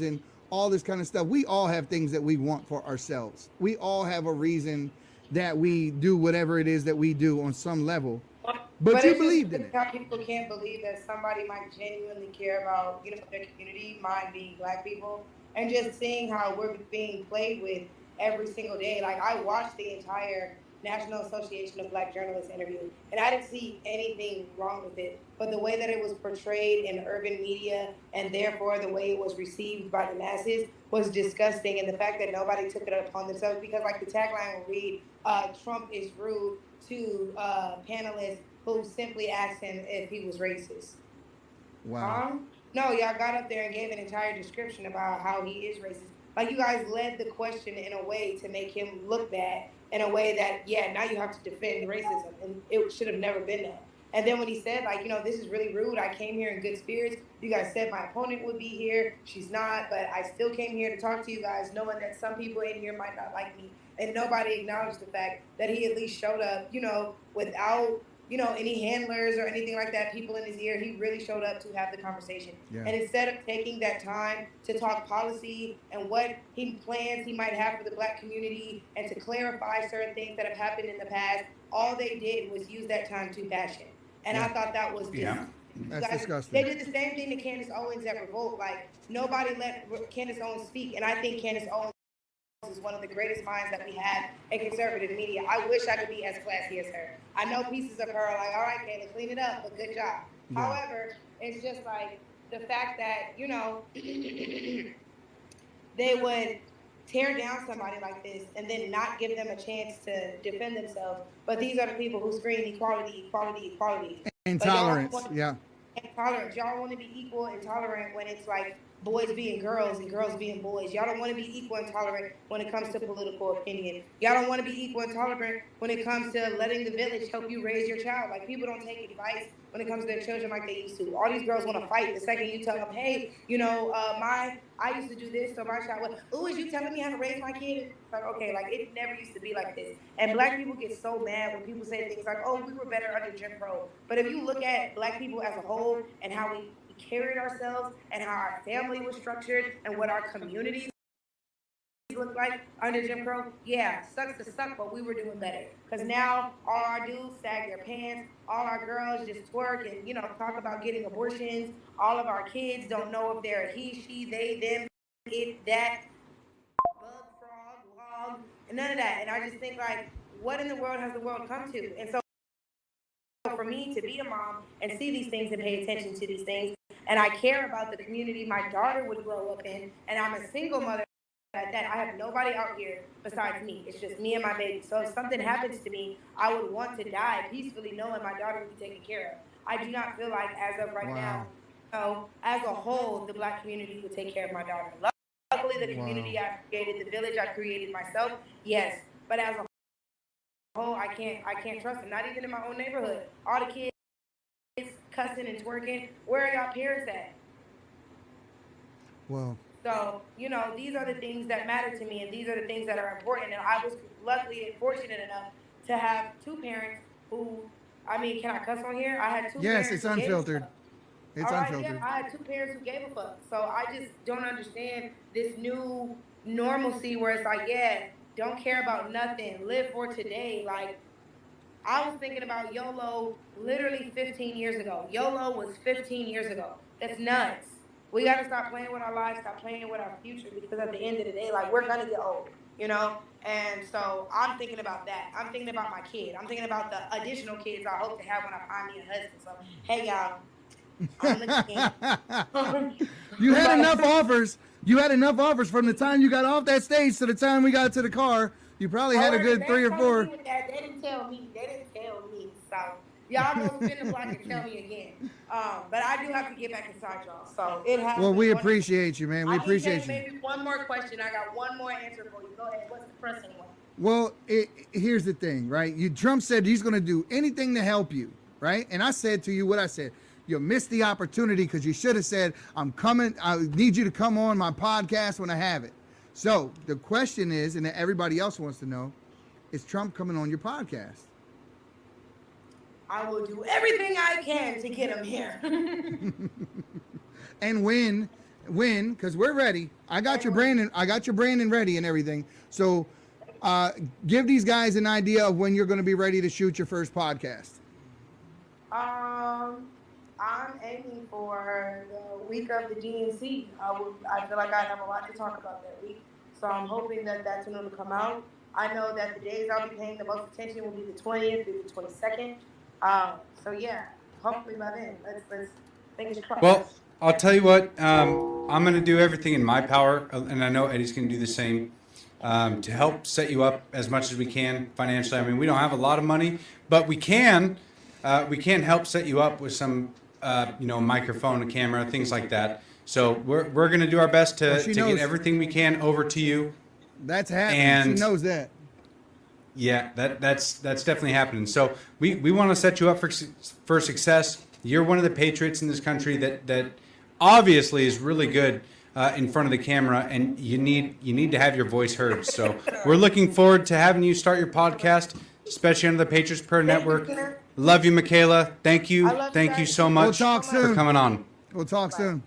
and all this kind of stuff. We all have things that we want for ourselves. We all have a reason that we do whatever it is that we do on some level. But you believed in it. How people can't believe that somebody might genuinely care about, their community, mine being Black people, and just seeing how we're being played with every single day. Like, I watched the entire National Association of Black Journalists interview, and I didn't see anything wrong with it. But the way that it was portrayed in urban media, and therefore the way it was received by the masses, was disgusting. And the fact that nobody took it upon themselves, because like the tagline will read, Trump is rude to panelists who simply asked him if he was racist. Wow. No, y'all got up there and gave an entire description about how he is racist. Like, you guys led the question in a way to make him look bad, in a way that, yeah, now you have to defend racism, and it should have never been that. And then when he said, like, this is really rude, I came here in good spirits. You guys said my opponent would be here. She's not, but I still came here to talk to you guys, knowing that some people in here might not like me. And nobody acknowledged the fact that he at least showed up, without, any handlers or anything like that, people in his ear. He really showed up to have the conversation. Yeah. And instead of taking that time to talk policy and what plans he might have for the Black community and to clarify certain things that have happened in the past, all they did was use that time to bash him. And I thought that was That's disgusting. They did the same thing to Candace Owens at Revolt. Like, nobody let Candace Owens speak, and I think Candace Owens is one of the greatest minds that we have in conservative media. I wish I could be as classy as her. I know pieces of her are like, all right, Kayla, clean it up, but good job. Yeah. However, it's just like the fact that, they would tear down somebody like this and then not give them a chance to defend themselves. But these are the people who scream equality, equality, equality. Intolerance, Intolerance. Y'all want to be equal and tolerant when it's like boys being girls and girls being boys. Y'all don't want to be equal and tolerant when it comes to political opinion. Y'all don't want to be equal and tolerant when it comes to letting the village help you raise your child. Like, people don't take advice when it comes to their children like they used to. All these girls want to fight the second you tell them, hey, I used to do this, so my child was, ooh, is you telling me how to raise my kid? Like, okay, like, it never used to be like this. And Black people get so mad when people say things like, oh, we were better under Jim Crow. But if you look at Black people as a whole and how we carried ourselves and how our family was structured and what our communities look like under Jim Crow, sucks to suck, but we were doing better. Because now all our dudes sag their pants, all our girls just twerk and, talk about getting abortions. All of our kids don't know if they're he, she, they, them, it, that, bug, frog, log, and none of that. And I just think, like, what in the world has the world come to? And so for me to be a mom and see these things and pay attention to these things, and I care about the community my daughter would grow up in, and I'm a single mother at that. I have nobody out here besides me. It's just me and my baby. So if something happens to me, I would want to die peacefully knowing my daughter will be taken care of. I do not feel like, as of right now, as a whole, the Black community would take care of my daughter. Luckily, the community I created, the village I created myself, yes. But as a whole, I can't trust them. Not even in my own neighborhood. All the kids cussing and twerking. Where are y'all parents at? Well. So, these are the things that matter to me, and these are the things that are important. And I was luckily and fortunate enough to have two parents who, can I cuss on here? I had two parents. Yes, it's unfiltered. It's unfiltered. Yeah, I had two parents who gave a fuck. So I just don't understand this new normalcy where it's like, don't care about nothing, live for today. Like, I was thinking about YOLO literally 15 years ago. YOLO was 15 years ago. That's nuts. We got to stop playing with our lives, stop playing with our future, because at the end of the day, like, we're going to get old, And so I'm thinking about that. I'm thinking about my kid. I'm thinking about the additional kids I hope to have when I find me a husband. So, hey, y'all. You had enough offers. You had enough offers from the time you got off that stage to the time we got to the car. You probably had a good 3 or 4. They didn't tell me. So y'all go spin the block and tell me again. But I do have to get back inside y'all. So it has. Well, we appreciate you, man. We appreciate you. Maybe one more question. I got one more answer for you. Go ahead. What's the pressing one? Well, here's the thing, right? Trump said he's going to do anything to help you, right? And I said to you what I said. You missed the opportunity because you should have said, I'm coming. I need you to come on my podcast when I have it. So the question is, and everybody else wants to know, is Trump coming on your podcast? I will do everything I can to get him here. And when when, because we're ready. I got your brand and ready and everything. So give these guys an idea of when you're going to be ready to shoot your first podcast. I'm aiming for the week of the DNC. I feel like I have a lot to talk about that week, so I'm hoping that that's when it'll come out. I know that the days I'll be paying the most attention will be the 20th through the 22nd. So yeah, hopefully by then. Let's fingers crossed. Well, I'll tell you what. I'm going to do everything in my power, and I know Eddie's going to do the same, to help set you up as much as we can financially. I mean, we don't have a lot of money, but we can help set you up with some, microphone, a camera, things like that. So we're going to do our best to get everything we can over to you. That's happening. And she knows that. Yeah, that's definitely happening. So we want to set you up for success. You're one of the Patriots in this country that obviously is really good in front of the camera, and you need to have your voice heard. So we're looking forward to having you start your podcast, especially on the Patriots Pro Network. Love you, Michaelah. Thank you so much We'll talk soon. for coming on. We'll talk soon.